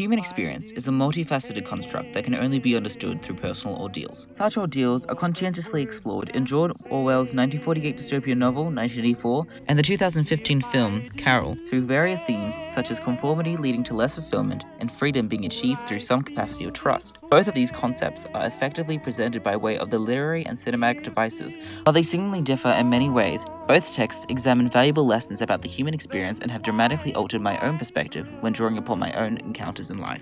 human experience is a multifaceted construct that can only be understood through personal ordeals. Such ordeals are conscientiously explored in George Orwell's 1948 dystopian novel, 1984, and the 2015 film, Carol, through various themes such as conformity leading to less fulfillment and freedom being achieved through some capacity of trust. Both of these concepts are effectively presented by way of the literary and cinematic devices. While they seemingly differ in many ways, both texts examine valuable lessons about the human experience and have dramatically altered my own perspective when drawing upon my own encounters in life.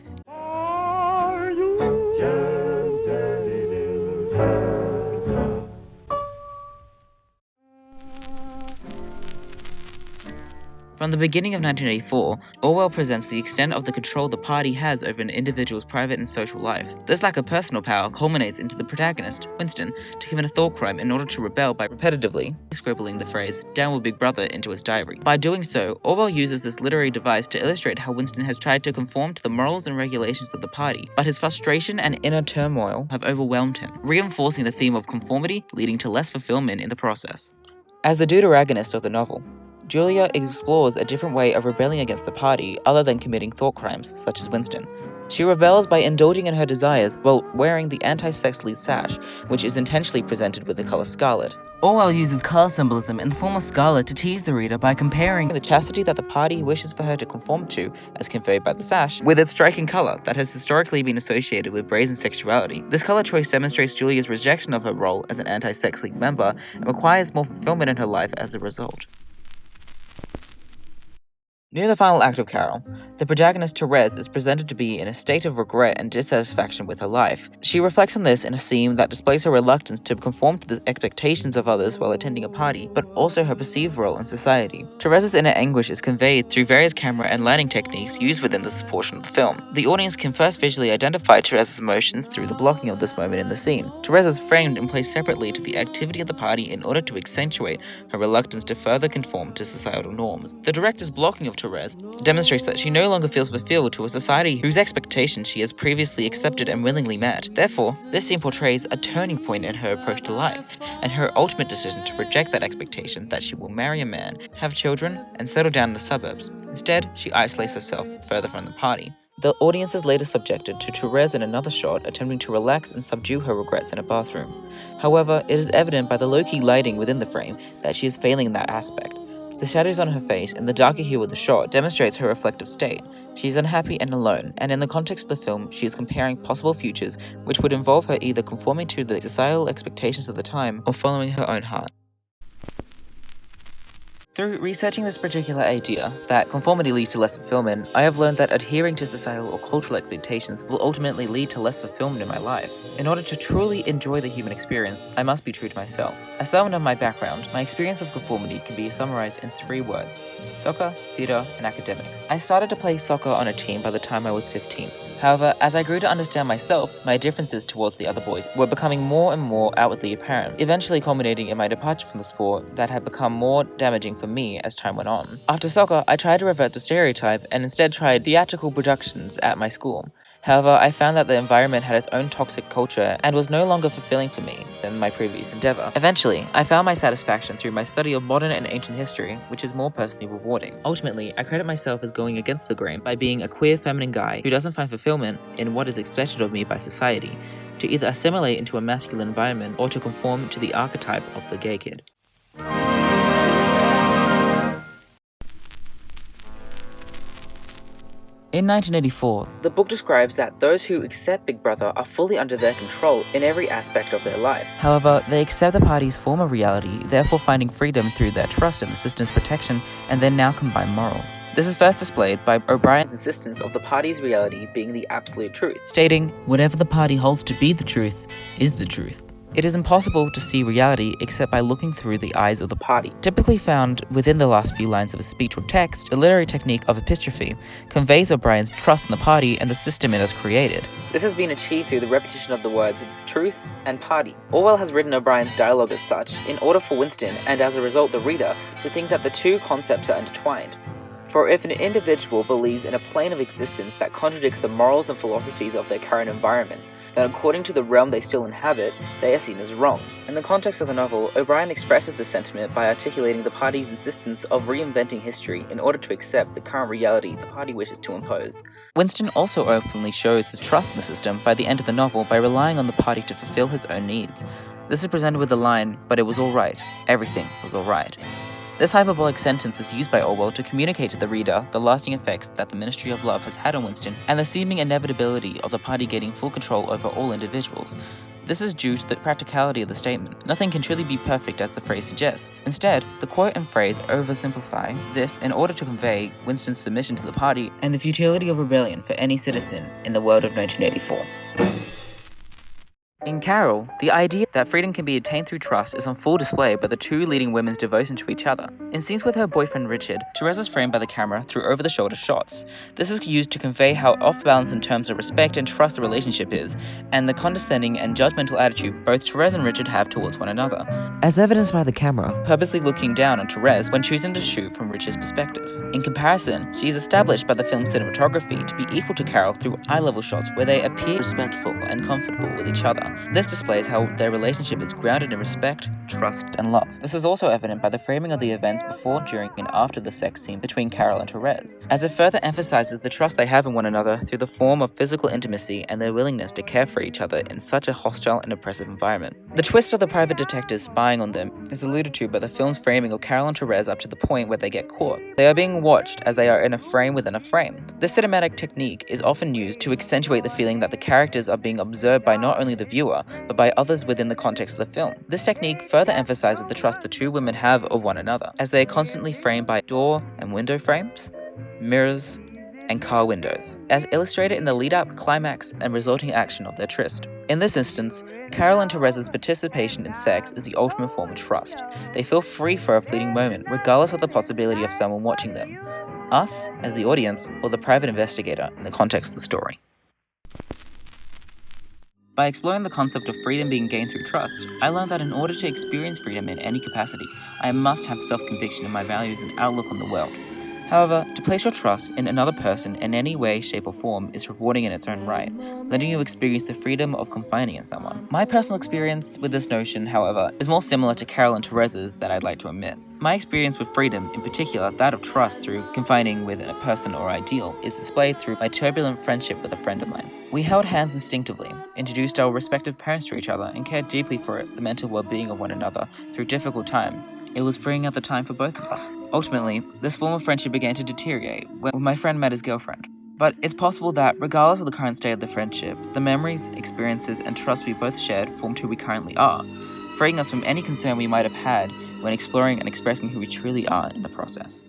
From the beginning of 1984, Orwell presents the extent of the control the party has over an individual's private and social life. This lack of personal power culminates into the protagonist, Winston, to commit a thought crime in order to rebel by repetitively scribbling the phrase, "Down with Big Brother," into his diary. By doing so, Orwell uses this literary device to illustrate how Winston has tried to conform to the morals and regulations of the party, but his frustration and inner turmoil have overwhelmed him, reinforcing the theme of conformity leading to less fulfillment in the process. As the deuteragonist of the novel, Julia explores a different way of rebelling against the party other than committing thought crimes, such as Winston. She rebels by indulging in her desires while wearing the anti-sex lead sash, which is intentionally presented with the color scarlet. Orwell uses color symbolism in the form of scarlet to tease the reader by comparing the chastity that the party wishes for her to conform to, as conveyed by the sash, with its striking color that has historically been associated with brazen sexuality. This color choice demonstrates Julia's rejection of her role as an anti-sex league member and requires more fulfillment in her life as a result. Near the final act of Carol, the protagonist Therese is presented to be in a state of regret and dissatisfaction with her life. She reflects on this in a scene that displays her reluctance to conform to the expectations of others while attending a party, but also her perceived role in society. Therese's inner anguish is conveyed through various camera and lighting techniques used within this portion of the film. The audience can first visually identify Therese's emotions through the blocking of this moment in the scene. Therese is framed and placed separately to the activity of the party in order to accentuate her reluctance to further conform to societal norms. The director's blocking of Therese demonstrates that she no longer feels fulfilled to a society whose expectations she has previously accepted and willingly met. Therefore, this scene portrays a turning point in her approach to life, and her ultimate decision to reject that expectation that she will marry a man, have children, and settle down in the suburbs. Instead, she isolates herself further from the party. The audience is later subjected to Therese in another shot attempting to relax and subdue her regrets in a bathroom. However, it is evident by the low-key lighting within the frame that she is failing in that aspect. The shadows on her face and the darker hue of the shot demonstrates her reflective state. She is unhappy and alone, and in the context of the film, she is comparing possible futures which would involve her either conforming to the societal expectations of the time or following her own heart. Through researching this particular idea, that conformity leads to less fulfillment, I have learned that adhering to societal or cultural expectations will ultimately lead to less fulfillment in my life. In order to truly enjoy the human experience, I must be true to myself. As someone of my background, my experience of conformity can be summarized in 3 words: soccer, theater, and academics. I started to play soccer on a team by the time I was 15. However, as I grew to understand myself, my differences towards the other boys were becoming more and more outwardly apparent, eventually culminating in my departure from the sport that had become more damaging for me as time went on. After soccer, I tried to revert to stereotype and instead tried theatrical productions at my school. However, I found that the environment had its own toxic culture and was no longer fulfilling for me than my previous endeavor. Eventually, I found my satisfaction through my study of modern and ancient history, which is more personally rewarding. Ultimately, I credit myself as going against the grain by being a queer feminine guy who doesn't find fulfillment in what is expected of me by society, to either assimilate into a masculine environment or to conform to the archetype of the gay kid. In 1984, the book describes that those who accept Big Brother are fully under their control in every aspect of their life. However, they accept the party's form of reality, therefore finding freedom through their trust in the system's protection and their now combined morals. This is first displayed by O'Brien's insistence of the party's reality being the absolute truth, stating, "Whatever the party holds to be the truth is the truth." It is impossible to see reality except by looking through the eyes of the party. Typically found within the last few lines of a speech or text, the literary technique of epistrophe conveys O'Brien's trust in the party and the system it has created. This has been achieved through the repetition of the words truth and party. Orwell has written O'Brien's dialogue as such, in order for Winston, and as a result the reader, to think that the two concepts are intertwined. For if an individual believes in a plane of existence that contradicts the morals and philosophies of their current environment, that according to the realm they still inhabit, they are seen as wrong. In the context of the novel, O'Brien expresses this sentiment by articulating the party's insistence of reinventing history in order to accept the current reality the party wishes to impose. Winston also openly shows his trust in the system by the end of the novel by relying on the party to fulfill his own needs. This is presented with the line, "But it was all right. Everything was all right." This hyperbolic sentence is used by Orwell to communicate to the reader the lasting effects that the Ministry of Love has had on Winston and the seeming inevitability of the party gaining full control over all individuals. This is due to the practicality of the statement. Nothing can truly be perfect as the phrase suggests. Instead, the quote and phrase oversimplify this in order to convey Winston's submission to the party and the futility of rebellion for any citizen in the world of 1984. In Carol, the idea that freedom can be attained through trust is on full display by the two leading women's devotion to each other. In scenes with her boyfriend Richard, Therese is framed by the camera through over-the-shoulder shots. This is used to convey how off-balance in terms of respect and trust the relationship is, and the condescending and judgmental attitude both Therese and Richard have towards one another, as evidenced by the camera purposely looking down on Therese when choosing to shoot from Richard's perspective. In comparison, she is established by the film's cinematography to be equal to Carol through eye-level shots where they appear respectful and comfortable with each other. This displays how their relationship is grounded in respect, trust, and love. This is also evident by the framing of the events before, during, and after the sex scene between Carol and Therese, as it further emphasizes the trust they have in one another through the form of physical intimacy and their willingness to care for each other in such a hostile and oppressive environment. The twist of the private detectives spying on them is alluded to by the film's framing of Carol and Therese up to the point where they get caught. They are being watched as they are in a frame within a frame. This cinematic technique is often used to accentuate the feeling that the characters are being observed by not only the viewer, but by others within the context of the film. This technique further emphasizes the trust the two women have of one another, as they are constantly framed by door and window frames, mirrors, and car windows, as illustrated in the lead-up, climax, and resulting action of their tryst. In this instance, Carol and Therese's participation in sex is the ultimate form of trust. They feel free for a fleeting moment, regardless of the possibility of someone watching them, us as the audience, or the private investigator in the context of the story. By exploring the concept of freedom being gained through trust, I learned that in order to experience freedom in any capacity, I must have self-conviction in my values and outlook on the world. However, to place your trust in another person in any way, shape, or form is rewarding in its own right, letting you experience the freedom of confiding in someone. My personal experience with this notion, however, is more similar to Carol and Therese's than I'd like to admit. My experience with freedom, in particular that of trust through confiding within a person or ideal, is displayed through my turbulent friendship with a friend of mine. We held hands instinctively, introduced our respective parents to each other, and cared deeply for the mental well-being of one another through difficult times. It was freeing up the time for both of us. Ultimately, this form of friendship began to deteriorate when my friend met his girlfriend. But it's possible that, regardless of the current state of the friendship, the memories, experiences, and trust we both shared formed who we currently are, freeing us from any concern we might have had when exploring and expressing who we truly are in the process.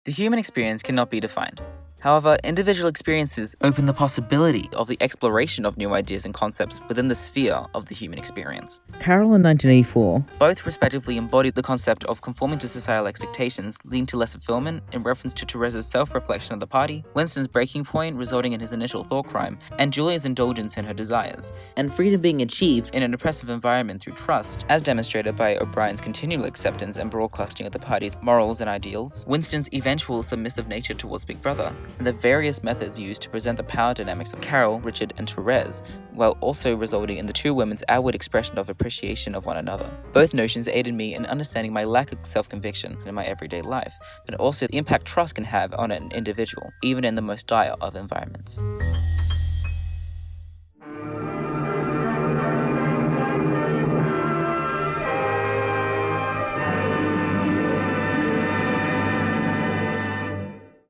The human experience cannot be defined. However, individual experiences open the possibility of the exploration of new ideas and concepts within the sphere of the human experience. Carol in 1984 both respectively embodied the concept of conforming to societal expectations, leading to less fulfillment in reference to Therese's self-reflection of the party, Winston's breaking point resulting in his initial thought crime, and Julia's indulgence in her desires, and freedom being achieved in an oppressive environment through trust, as demonstrated by O'Brien's continual acceptance and broadcasting of the party's morals and ideals, Winston's eventual submissive nature towards Big Brother, and the various methods used to present the power dynamics of Carol, Richard, and Therese, while also resulting in the two women's outward expression of appreciation of one another. Both notions aided me in understanding my lack of self-conviction in my everyday life, but also the impact trust can have on an individual, even in the most dire of environments.